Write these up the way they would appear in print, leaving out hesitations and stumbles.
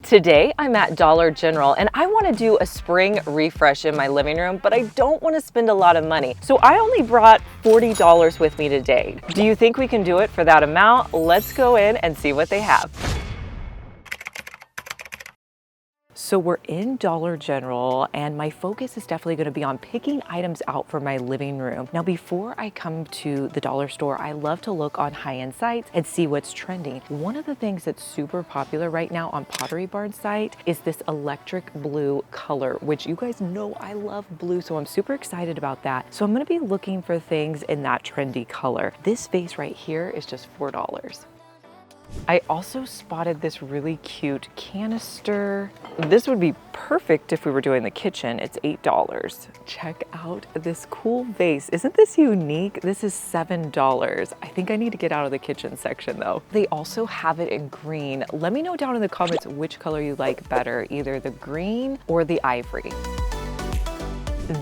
Today I'm at Dollar General and I want to do a spring refresh in my living room, but I don't want to spend a lot of money. So I only brought $40 with me today. Do you think we can do it for that amount? Let's go in and see what they have. So we're in Dollar General and my focus is definitely going to be on picking items out for my living room. Now, before I come to the dollar store, I love to look on high-end sites and see what's trending. One of the things that's super popular right now on Pottery Barn's site is this electric blue color, which you guys know I love blue, so I'm super excited about that. So I'm going to be looking for things in that trendy color. This vase right here is just $4. I also spotted this really cute canister. This would be perfect if we were doing the kitchen. It's $8. Check out this cool vase. Isn't this unique? This is $7. I think I need to get out of the kitchen section though. They also have it in green. Let me know down in the comments which color you like better, either the green or the ivory.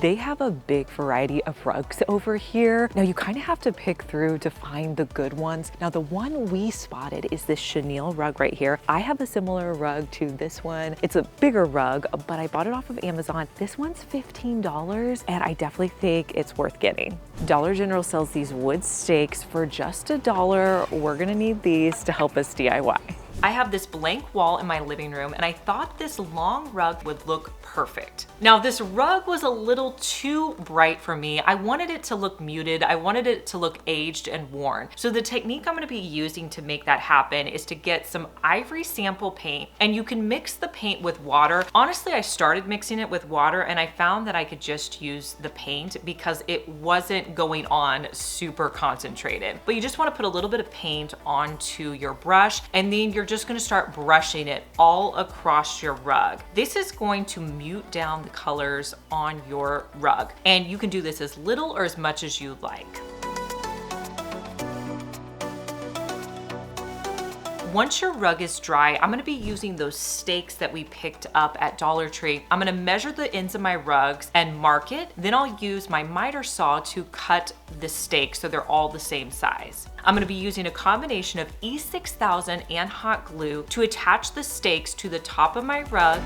They have a big variety of rugs over here. Now you kind of have to pick through to find the good ones. Now the one we spotted is this chenille rug right here. I have a similar rug to this one. It's a bigger rug, but I bought it off of Amazon. This one's $15 and I definitely think it's worth getting. Dollar General sells these wood stakes for just $1. We're gonna need these to help us DIY. I have this blank wall in my living room and I thought this long rug would look perfect. Now this rug was a little too bright for me. I wanted it to look muted. I wanted it to look aged and worn. So the technique I'm gonna be using to make that happen is to get some ivory sample paint, and you can mix the paint with water. Honestly, I started mixing it with water and I found that I could just use the paint because it wasn't going on super concentrated. But you just wanna put a little bit of paint onto your brush and then you're just gonna start brushing it all across your rug. This is going to mute down the colors on your rug. And you can do this as little or as much as you like. Once your rug is dry, I'm gonna be using those stakes that we picked up at Dollar Tree. I'm gonna measure the ends of my rugs and mark it. Then I'll use my miter saw to cut the stakes so they're all the same size. I'm gonna be using a combination of E6000 and hot glue to attach the stakes to the top of my rug.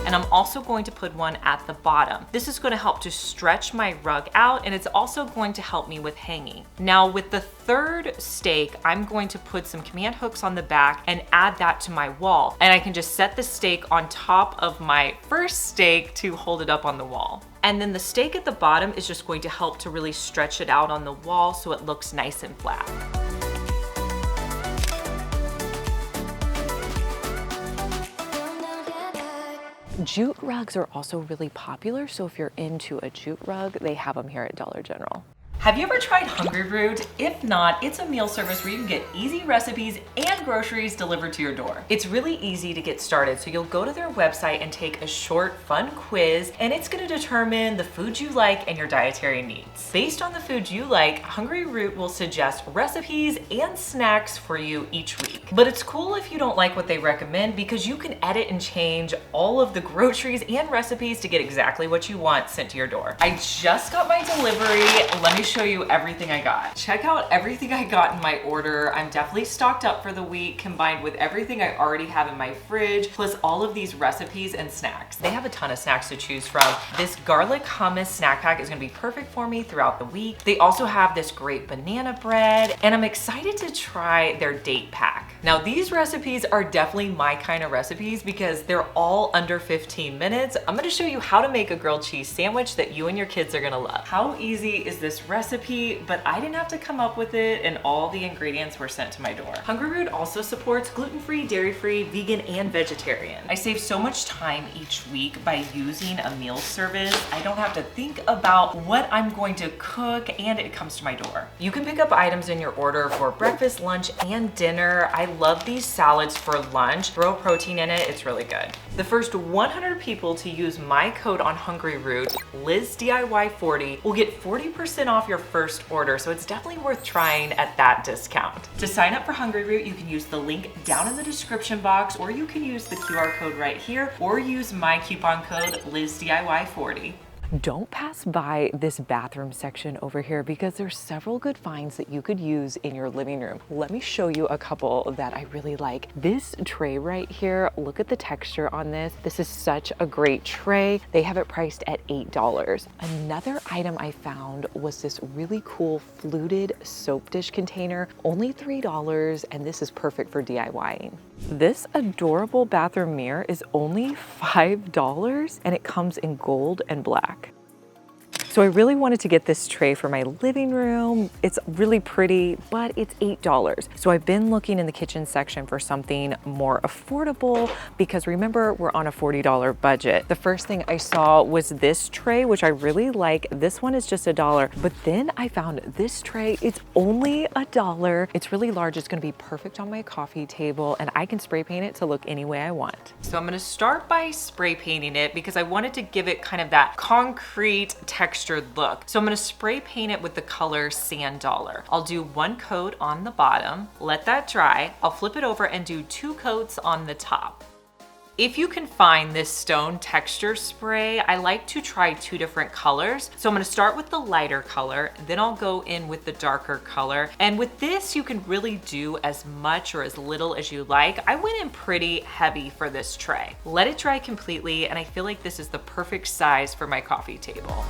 And I'm also going to put one at the bottom. This is going to help to stretch my rug out, and it's also going to help me with hanging. Now with the third stake, I'm going to put some command hooks on the back and add that to my wall. And I can just set the stake on top of my first stake to hold it up on the wall. And then the stake at the bottom is just going to help to really stretch it out on the wall so it looks nice and flat. Jute rugs are also really popular, so if you're into a jute rug, they have them here at Dollar General. Have you ever tried Hungry Root? If not, it's a meal service where you can get easy recipes and groceries delivered to your door. It's really easy to get started, so you'll go to their website and take a short, fun quiz, and it's gonna determine the foods you like and your dietary needs. Based on the foods you like, Hungry Root will suggest recipes and snacks for you each week. But it's cool if you don't like what they recommend because you can edit and change all of the groceries and recipes to get exactly what you want sent to your door. I just got my delivery. Let me show you everything I got. Check out everything I got in my order. I'm definitely stocked up for the week, combined with everything I already have in my fridge, plus all of these recipes and snacks. They have a ton of snacks to choose from. This garlic hummus snack pack is gonna be perfect for me throughout the week. They also have this great banana bread, and I'm excited to try their date pack. Now these recipes are definitely my kind of recipes because they're all under 15 minutes. I'm gonna show you how to make a grilled cheese sandwich that you and your kids are gonna love. How easy is this recipe? But I didn't have to come up with it, and all the ingredients were sent to my door. Hungry Root also supports gluten-free, dairy-free, vegan, and vegetarian. I save so much time each week by using a meal service. I don't have to think about what I'm going to cook, and it comes to my door. You can pick up items in your order for breakfast, lunch, and dinner. I love these salads for lunch. Throw protein in it, it's really good. The first 100 people to use my code on Hungry Root, LizDIY40, will get 40% off your first order, so it's definitely worth trying at that discount. To sign up for Hungry Root, you can use the link down in the description box, or you can use the QR code right here, or use my coupon code LizDIY40. Don't pass by this bathroom section over here because there's several good finds that you could use in your living room. Let me show you a couple that I really like. This tray right here, look at the texture on this. This is such a great tray. They have it priced at $8. Another item I found was this really cool fluted soap dish container, only $3, and this is perfect for DIYing. This adorable bathroom mirror is only $5 and it comes in gold and black. So I really wanted to get this tray for my living room. It's really pretty, but it's $8. So I've been looking in the kitchen section for something more affordable because remember, we're on a $40 budget. The first thing I saw was this tray, which I really like. This one is just $1, but then I found this tray. It's only $1. It's really large. It's gonna be perfect on my coffee table and I can spray paint it to look any way I want. So I'm gonna start by spray painting it because I wanted to give it kind of that concrete textured look. So I'm gonna spray paint it with the color Sand Dollar. I'll do one coat on the bottom, let that dry. I'll flip it over and do 2 coats on the top. If you can find this stone texture spray, I like to try 2 different colors. So I'm gonna start with the lighter color, then I'll go in with the darker color. And with this, you can really do as much or as little as you like. I went in pretty heavy for this tray. Let it dry completely, and I feel like this is the perfect size for my coffee table.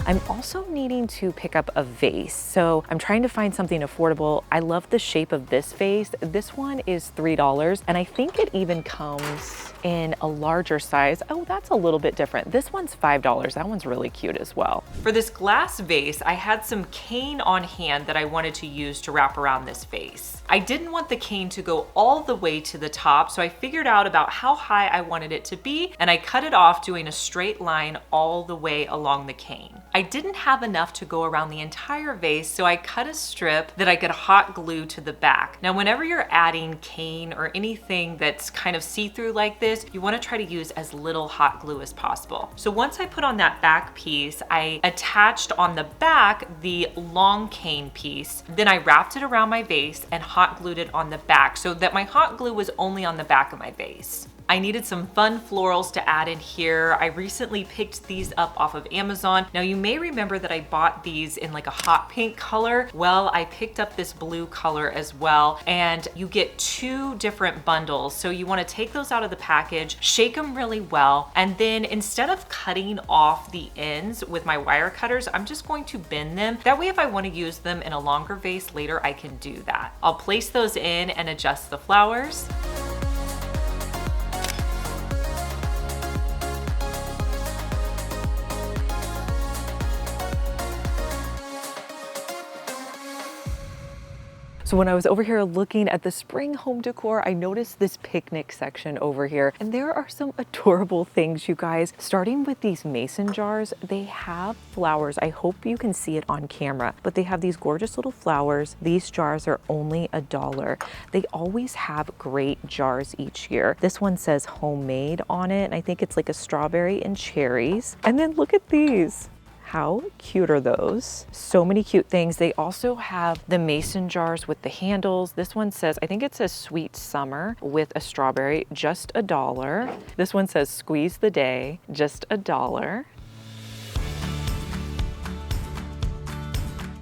I'm also needing to pick up a vase. So I'm trying to find something affordable. I love the shape of this vase. This one is $3 and I think it even comes in a larger size. Oh, that's a little bit different. This one's $5. That one's really cute as well. For this glass vase, I had some cane on hand that I wanted to use to wrap around this vase. I didn't want the cane to go all the way to the top, so I figured out about how high I wanted it to be, and I cut it off doing a straight line all the way along the cane. I didn't have enough to go around the entire vase, so I cut a strip that I could hot glue to the back. Now, whenever you're adding cane or anything that's kind of see-through like this, you want to try to use as little hot glue as possible. So once I put on that back piece, I attached on the back the long cane piece. Then I wrapped it around my vase and hot glued it on the back so that my hot glue was only on the back of my vase. I needed some fun florals to add in here. I recently picked these up off of Amazon. Now you may remember that I bought these in like a hot pink color. Well, I picked up this blue color as well, and you get 2 different bundles. So you wanna take those out of the package, shake them really well, and then instead of cutting off the ends with my wire cutters, I'm just going to bend them. That way if I wanna use them in a longer vase later, I can do that. I'll place those in and adjust the flowers. So when I was over here looking at the spring home decor, I noticed this picnic section over here, and there are some adorable things, you guys. Starting with these mason jars, they have flowers. I hope you can see it on camera, but they have these gorgeous little flowers. These jars are only $1. They always have great jars each year. This one says homemade on it, and I think it's like a strawberry and cherries. And then look at these. How cute are those? So many cute things. They also have the mason jars with the handles. This one says, I think it says Sweet Summer with a strawberry, just $1. This one says Squeeze the Day, just $1.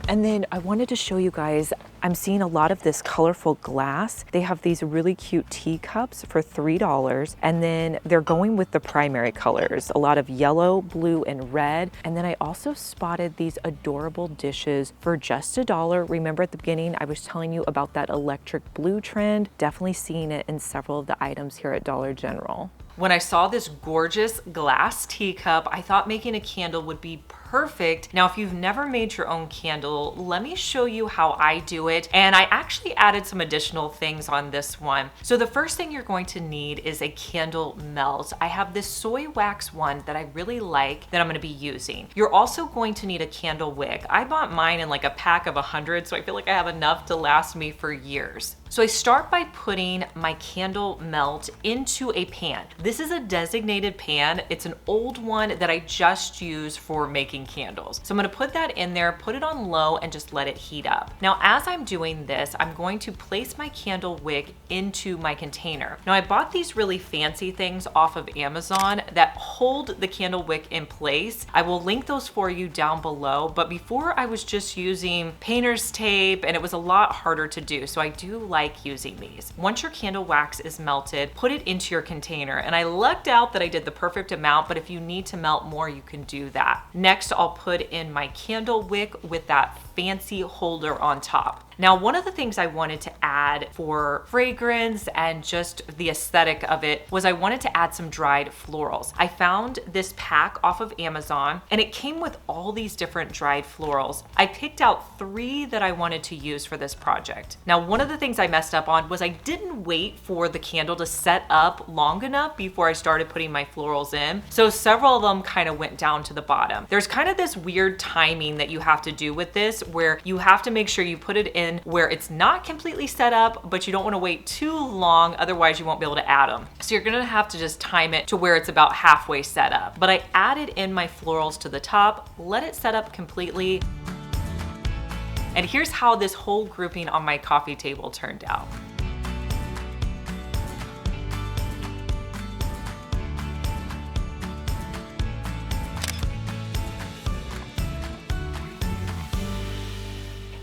And then I wanted to show you guys, I'm seeing a lot of this colorful glass. They have these really cute teacups for $3. And then they're going with the primary colors, a lot of yellow, blue, and red. And then I also spotted these adorable dishes for just $1. Remember at the beginning, I was telling you about that electric blue trend. Definitely seeing it in several of the items here at Dollar General. When I saw this gorgeous glass teacup, I thought making a candle would be perfect. Now, if you've never made your own candle, let me show you how I do it. And I actually added some additional things on this one. So the first thing you're going to need is a candle melt. I have this soy wax one that I really like that I'm gonna be using. You're also going to need a candle wick. I bought mine in like a pack of 100, so I feel like I have enough to last me for years. So I start by putting my candle melt into a pan. This is a designated pan. It's an old one that I just use for making 16 candles. So I'm gonna put that in there, put it on low, and just let it heat up. Now, as I'm doing this, I'm going to place my candle wick into my container. Now, I bought these really fancy things off of Amazon that hold the candle wick in place. I will link those for you down below, but before I was just using painter's tape and it was a lot harder to do, so I do like using these. Once your candle wax is melted, put it into your container, and I lucked out that I did the perfect amount, but if you need to melt more, you can do that. Next, I'll put in my candle wick with that fancy holder on top. Now, one of the things I wanted to add for fragrance and just the aesthetic of it was I wanted to add some dried florals. I found this pack off of Amazon and it came with all these different dried florals. I picked out 3 that I wanted to use for this project. Now, one of the things I messed up on was I didn't wait for the candle to set up long enough before I started putting my florals in. So several of them kind of went down to the bottom. There's kind of this weird timing that you have to do with this where you have to make sure you put it in where it's not completely set up, but you don't want to wait too long, otherwise you won't be able to add them. So you're gonna have to just time it to where it's about halfway set up. But I added in my florals to the top, let it set up completely. And here's how this whole grouping on my coffee table turned out.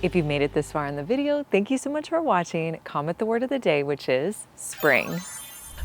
If you've made it this far in the video, thank you so much for watching. Comment the word of the day, which is spring.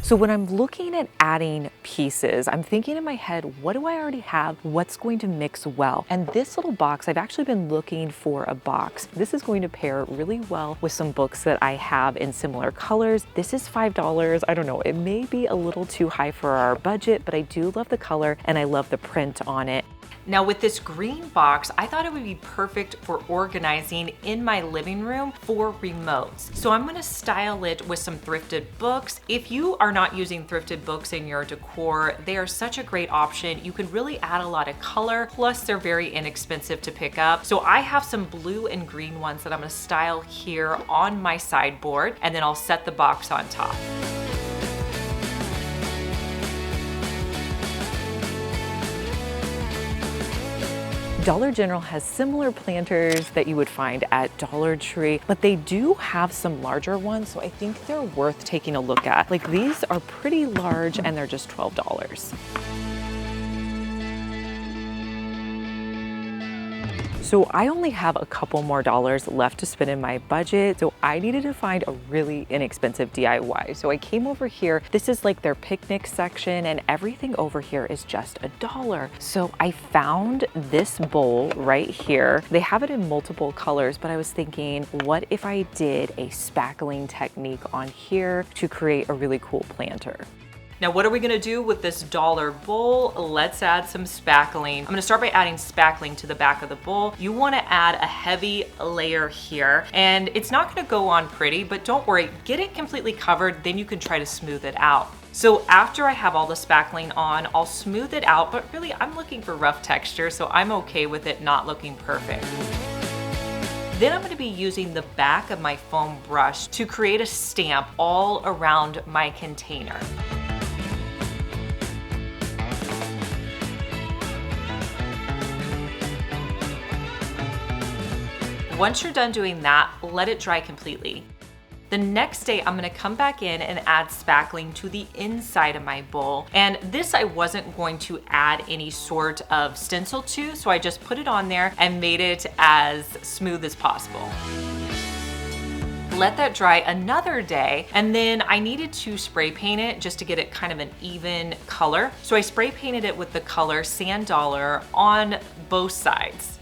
So when I'm looking at adding pieces, I'm thinking in my head, what do I already have? What's going to mix well? And this little box, I've actually been looking for a box. This is going to pair really well with some books that I have in similar colors. This is $5. I don't know, it may be a little too high for our budget, but I do love the color and I love the print on it. Now with this green box, I thought it would be perfect for organizing in my living room for remotes. So I'm gonna style it with some thrifted books. If you are not using thrifted books in your decor, they are such a great option. You can really add a lot of color, plus they're very inexpensive to pick up. So I have some blue and green ones that I'm gonna style here on my sideboard, and then I'll set the box on top. Dollar General has similar planters that you would find at Dollar Tree, but they do have some larger ones, so I think they're worth taking a look at. Like these are pretty large and they're just $12. So I only have a couple more dollars left to spend in my budget, so I needed to find a really inexpensive DIY. So I came over here. This is like their picnic section, and everything over here is just $1. So I found this bowl right here. They have it in multiple colors, but I was thinking, what if I did a spackling technique on here to create a really cool planter? Now, what are we gonna do with this dollar bowl? Let's add some spackling. I'm gonna start by adding spackling to the back of the bowl. You wanna add a heavy layer here, and it's not gonna go on pretty, but don't worry, get it completely covered, then you can try to smooth it out. So after I have all the spackling on, I'll smooth it out, but really I'm looking for rough texture, so I'm okay with it not looking perfect. Then I'm going to be using the back of my foam brush to create a stamp all around my container. Once you're done doing that, let it dry completely. The next day, I'm gonna come back in and add spackling to the inside of my bowl. And this I wasn't going to add any sort of stencil to, so I just put it on there and made it as smooth as possible. Let that dry another day, and then I needed to spray paint it just to get it kind of an even color. So I spray painted it with the color Sand Dollar on both sides.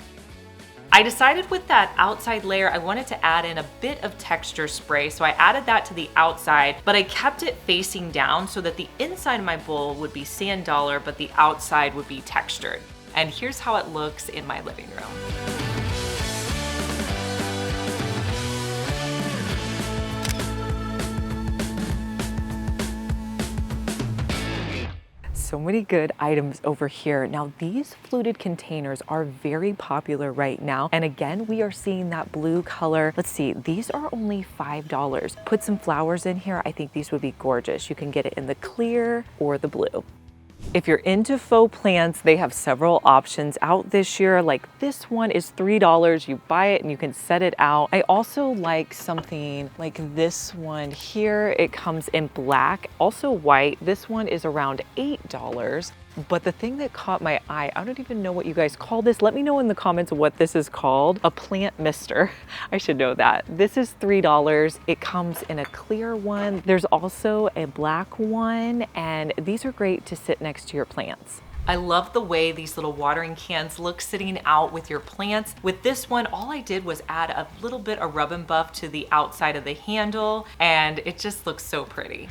I decided with that outside layer, I wanted to add in a bit of texture spray, so I added that to the outside, but I kept it facing down so that the inside of my bowl would be Sand Dollar, but the outside would be textured. And here's how it looks in my living room. So many good items over here. Now these fluted containers are very popular right now. And again, we are seeing that blue color. Let's see, these are only $5. Put some flowers in here. I think these would be gorgeous. You can get it in the clear or the blue. If you're into faux plants, they have several options out this year. Like this one is $3. You buy it and you can set it out. I also like something like this one here. It comes in black, also white. This one is around $8. But the thing that caught my eye, I don't even know what you guys call this. Let me know in the comments what this is called. A plant mister. I should know that. This is $3. It comes in a clear one. There's also a black one, and these are great to sit next to your plants. I love the way these little watering cans look sitting out with your plants. With this one, all I did was add a little bit of rub and buff to the outside of the handle, and it just looks so pretty.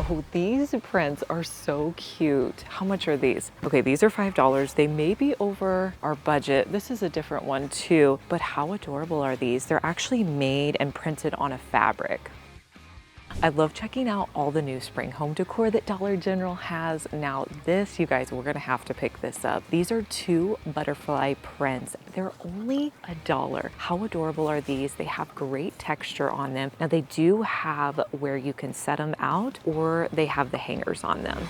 Oh, these prints are so cute. How much are these? Okay, these are $5. They may be over our budget. This is a different one too, but how adorable are these? They're actually made and printed on a fabric. I love checking out all the new spring home decor that Dollar General has. Now this, you guys, we're gonna have to pick this up. These are 2 butterfly prints. They're only $1. How adorable are these? They have great texture on them. Now they do have where you can set them out, or they have the hangers on them.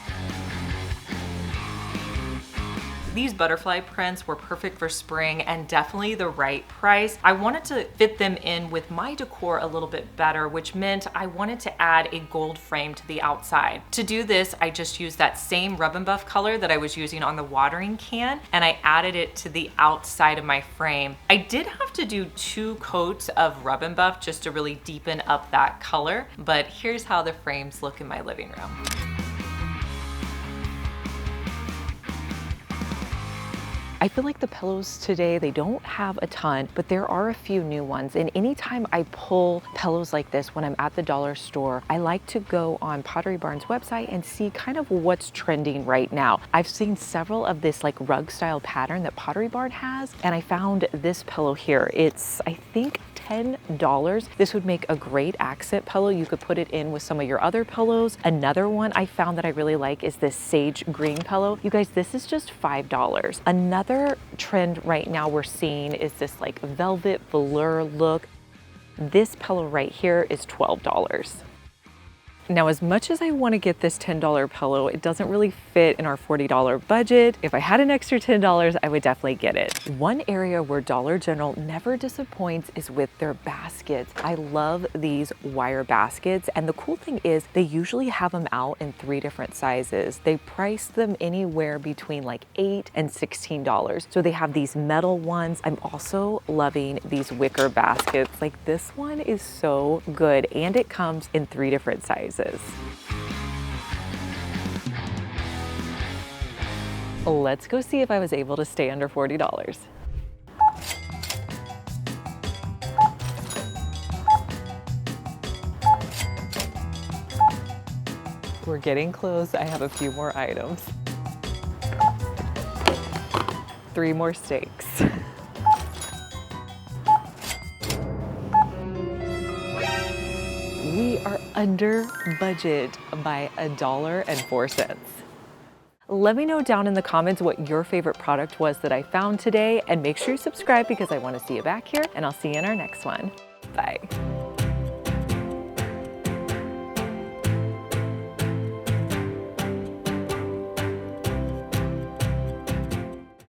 These butterfly prints were perfect for spring and definitely the right price. I wanted to fit them in with my decor a little bit better, which meant I wanted to add a gold frame to the outside. To do this, I just used that same rub and buff color that I was using on the watering can, and I added it to the outside of my frame. I did have to do 2 coats of rub and buff just to really deepen up that color, but here's how the frames look in my living room. I feel like the pillows today, they don't have a ton, but there are a few new ones. And anytime I pull pillows like this when I'm at the dollar store, I like to go on Pottery Barn's website and see kind of what's trending right now. I've seen several of this like rug style pattern that Pottery Barn has, and I found this pillow here. It's, I think, $10. This would make a great accent pillow. You could put it in with some of your other pillows. Another one I found that I really like is this sage green pillow. You guys, this is just $5. Another trend right now we're seeing is this like velvet velour look. This pillow right here is $12. Now, as much as I want to get this $10 pillow, it doesn't really fit in our $40 budget. If I had an extra $10, I would definitely get it. One area where Dollar General never disappoints is with their baskets. I love these wire baskets, and the cool thing is they usually have them out in 3 different sizes. They price them anywhere between like $8 and $16. So they have these metal ones. I'm also loving these wicker baskets. Like this one is so good, and it comes in 3 different sizes. Let's go see if I was able to stay under $40. We're getting close. I have a few more items. 3 more steaks. We are under budget by $1.04. Let me know down in the comments what your favorite product was that I found today, and make sure you subscribe because I want to see you back here, and I'll see you in our next one. Bye.